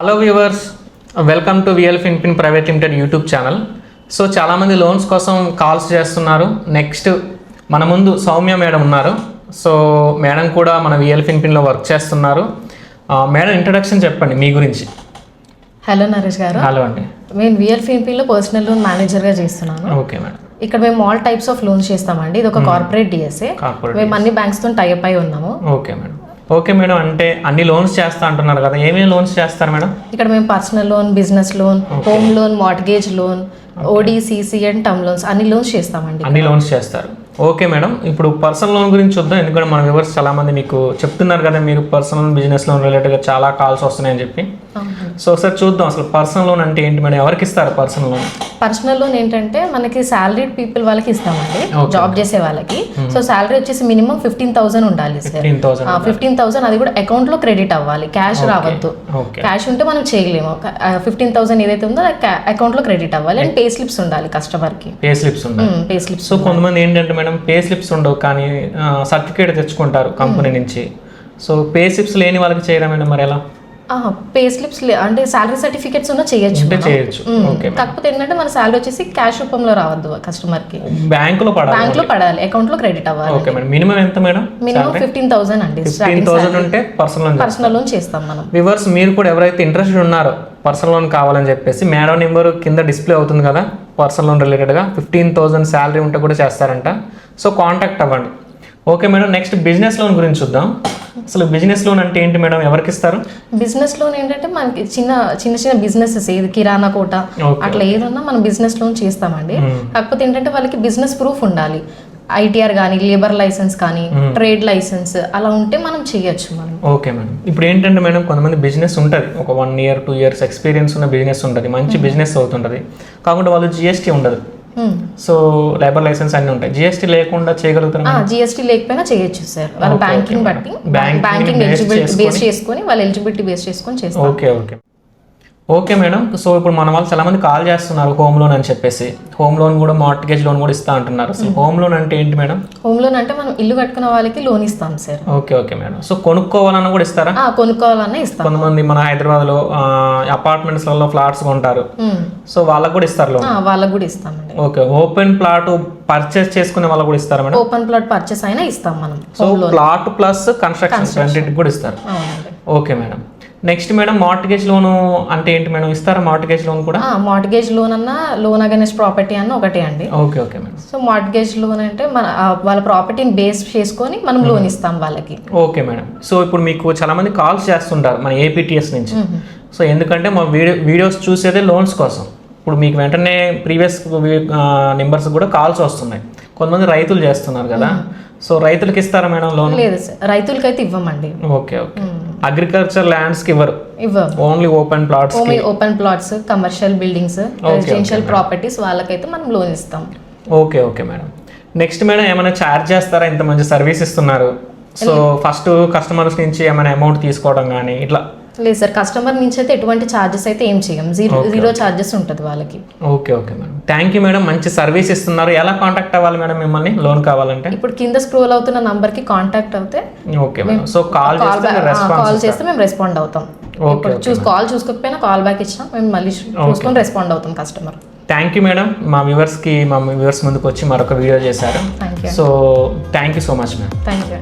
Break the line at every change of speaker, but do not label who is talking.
Hello viewers, welcome to VL Finpin private limited YouTube channel. So చాలామంది loans కోసం calls చేస్తున్నారు. Next మన ముందు సౌమ్య మేడం ఉన్నారు. సో మేడం కూడా మన విఎల్ ఫిన్పిన్లో వర్క్ చేస్తున్నారు. మేడం ఇంట్రడక్షన్ చెప్పండి మీ గురించి.
హలో నరేష్ గారు.
హలో అండి.
నేను విఎల్ ఫిన్పిన్లో పర్సనల్ లోన్ మేనేజర్గా చేస్తున్నాను.
Okay madam.
ఇక్కడ మేము ఆల్ టైప్స్ ఆఫ్ లోన్స్ చేస్తామండి. ఇది ఒక కార్పొరేట్ డిఎస్ఏ. మేము అన్ని బ్యాంక్స్తో టైఅప్ అయి ఉన్నాము.
Okay madam. ఓకే మేడం, అంటే అన్ని లోన్స్ చేస్తా అంటున్నారు కదా, ఏమేమి లోన్స్ చేస్తారు మేడం?
ఇక్కడ మేము personal loan, business loan, home loan, mortgage loan, OD, CC and term loans అన్ని లోన్స్ చేస్తామండి.
అన్ని లోన్స్ చేస్తారు. ఓకే మేడం, ఇప్పుడు పర్సనల్ లోన్ గురించి చూద్దాం. ఎందుకంటే మన వ్యూవర్స్ చాలా మంది మీకు చెప్తున్నారు కదా, మీరు పర్సనల్ బిజినెస్ లోన్ రిలేటెడ్గా చాలా కాల్స్ వస్తున్నాయని చెప్పి. సో సార్ చూద్దాం, అసలు పర్సనల్ లోన్ అంటే ఏంటి మేడం, ఎవరికి ఇస్తారు పర్సనల్ లోన్?
పర్సనల్ లోన్ ఏంటంటే మనకి సాలరీడ్ పీపుల్ వాళ్ళకి ఇస్తామండి, జాబ్ చేసే వాళ్ళకి. సో సాలరీ వచ్చేసి మినిమం 15,000 ఉండాలి సార్. 15,000 అది కూడా అకౌంట్ లో క్రెడిట్ అవ్వాలి, క్యాష్ రావద్దు. క్యాష్ ఉంటే మనం చేయలేము. 15,000 ఏదైతే ఉందో అకౌంట్ లో క్రెడిట్ అవ్వాలి. అండ్ పే స్లిప్స్ ఉండాలి కస్టమర్ కి. Pay slips.
సో కొంతమంది ఏంటంటే మేడం పే స్లిప్స్ ఉండవు, కానీ సర్టిఫికేట్ తెచ్చుకుంటారు కంపెనీ నుంచి. సో పే స్లిప్స్ లేని వాళ్ళకి చేయడం మేడం మరి ఎలా?
పే స్లిప్స్ అంటే సాలరీ సర్టిఫికేట్స్ ఉన్నా చేయొచ్చు. కాకపోతే ఏంటంటే మన సాలరీ వచ్చేసి క్యాష్ రూపంలో రావద్దు, కస్టమర్ కి బ్యాంక్ లో పడాలి, అకౌంట్ లో క్రెడిట్ అవ్వాలి.
Okay madam. మినిమం ఎంత మేడం?
మినిమం 15,000 అండి.
15,000 ఉంటే పర్సనల్
లోన్ చేస్తాం మనం.
వ్యూవర్స్, మీరు కూడా ఎవరైతే ఇంట్రెస్టెడ్ ఉన్నారో పర్సనల్ లోన్ కావాలని చెప్పేసి మేడం నెంబర్ కింద డిస్ప్లే అవుతుంది కదా, పర్సనల్ లోన్ రిలేటెడ్గా 15,000 శాలరీ ఉంటే కూడా చేస్తారంట. సో కాంటాక్ట్ అవ్వండి. Okay madam, next business loan గురించి చూద్దాం. అసలు బిజినెస్ లోన్ అంటే ఏంటి మేడం, ఎవరికి ఇస్తారు?
బిజినెస్ లోన్ ఏంటంటే మనకి చిన్న బిజినెసెస్, ఏది కిరాణా కోట అట్లా ఏదన్నా మనం బిజినెస్ లోన్ చేస్తామండి. కాకపోతే ఏంటంటే వాళ్ళకి బిజినెస్ ప్రూఫ్ ఉండాలి. ఐటీఆర్ కానీ, లేబర్ లైసెన్స్ కానీ, ట్రేడ్ లైసెన్స్ అలా ఉంటే మనం చేయొచ్చు మనం.
Okay madam. ఇప్పుడు ఏంటంటే మేడం కొంతమంది బిజినెస్ ఉంటుంది, ఒక 1 year 2 years ఎక్స్పీరియన్స్ ఉన్న బిజినెస్ ఉంటుంది, మంచి బిజినెస్ అవుతుంటుంది. కాకుండా వాళ్ళు జిఎస్టీ ఉండదు. సో లేబర్ లైసెన్స్ అన్ని ఉంటాయి. జిఎస్టీ లేకుండా చేయగలుగుతారు?
జిఎస్టీ లేకపోయినా చేయొచ్చు సార్. వాళ్ళ బ్యాంకింగ్ బట్టి, బ్యాంకింగ్ ఎలిజిబిలిటీ బేస్ చేసుకొని, వాళ్ళ ఎలిజిబిలిటీ బేస్ చేసుకొని చేస్తారు.
Okay okay okay madam. So ఇప్పుడు మన వాళ్ళు చాలా మంది కాల్ చేస్తున్నారు హోమ్ లోన్ అని చెప్పేసి. హోమ్ లోన్ కూడా, మార్ట్గేజ్ లోన్ కూడా ఇస్తా అంటున్నారు. అసలు హోమ్ లోన్ అంటే ఏంటి మేడం?
హోమ్ లోన్ అంటే మనం ఇల్లు కట్టుకున్న వాళ్ళకి లోన్ ఇస్తాం sir.
Okay okay madam. So కొనుక్కోవాలన్నా కూడా ఇస్తారా?
కొనుక్కోవాలన్నా ఇస్తాం.
కొంతమంది మన హైదరాబాద్ లో అపార్ట్మెంట్స్ లలో ఫ్లాట్స్ కొంటారు, సో వాళ్ళకి కూడా ఇస్తారు లోన్?
వాళ్ళకి కూడా ఇస్తామండి.
ఓకే. ఓపెన్ ప్లాట్ పర్చేస్ చేసుకునే వాళ్ళకి కూడా ఇస్తారా మేడం?
ఓపెన్ ప్లాట్ పర్చేస్ అయినా ఇస్తాం మనం.
సో ప్లాట్ ప్లస్ కన్స్ట్రక్షన్ రెండింటికి కూడా ఇస్తారు. Okay madam. Next madam, mortgage loan అంటే ఏంటి మేడం, ఇస్తారా మార్ట్గేజ్ లోన్ కూడా?
మార్ట్గేజ్ లోన్ అన్న, లోన్ అగైన్స్ ప్రాపర్టీ అన్న ఒకటే అండి.
Okay okay madam.
So mortgage loan అంటే మన వాళ్ళ ప్రాపర్టీని బేస్ చేసుకొని మనం లోన్ ఇస్తాం వాళ్ళకి.
Okay madam. సో ఇప్పుడు మీకు చాలా మంది కాల్స్ చేస్తుంటారు మన ఏపీటీఎస్ నుంచి. సో ఎందుకంటే మా వీడియోస్ చూసేదే లోన్స్ కోసం. ఇప్పుడు మీకు వెంటనే ప్రీవియస్ నెంబర్స్ కూడా కాల్స్ వస్తున్నాయి. కొంతమంది రైతులు చేస్తున్నారు కదా, సో రైతులకి ఇస్తారా మేడం లోన్?
లేదు సార్, రైతులకి అయితే ఇవ్వమండి.
Okay okay. అగ్రికల్చర్ ల్యాండ్స్ కి ఇవ్వరు? Only open plots.
Open plots, commercial buildings, residential properties వాళ్ళకైతే మనం లోన్ ఇస్తాం.
Okay okay madam. Next madam, ఏమైనా ఛార్జ్ చేస్తారా? ఇంత మంచి సర్వీస్ ఇస్తున్నారు, సో ఫస్ట్ కస్టమర్స్ నుంచి ఏమైనా అమౌంట్ తీసుకోవడం కానీ ఇట్లా?
లేదు సార్, కస్టమర్ నుంచి అయితే ఎటువంటి ఛార్జెస్ అయితే ఏం చేయం. జీరో ఛార్జెస్ ఉంటుంది వాళ్ళకి.
Okay okay madam. Thank you madam, మంచి సర్వీస్ ఇస్తున్నారు. ఎలా కాంటాక్ట్ అవ్వాలి మేడం మిమ్మల్ని లోన్ కావాలంటే?
ఇప్పుడు కింద స్క్రోల్ అవుతున్న నంబర్ కి కాంటాక్ట్ అవుతే
ఓకే మేడం. సో కాల్
చేస్తే మేము రెస్పాండ్ అవుతాం. కాల్ చూసుకోకపోయినా కాల్ బ్యాక్ ఇచ్చినా మేము మళ్ళీ చూసుకొని రెస్పాండ్ అవుతాం కస్టమర్.
థ్యాంక్ యూ మేడం, మా వ్యూవర్స్ ముందుకు వచ్చి మరొక వీడియో చేశారు. So thank you so much madam.
Thank you.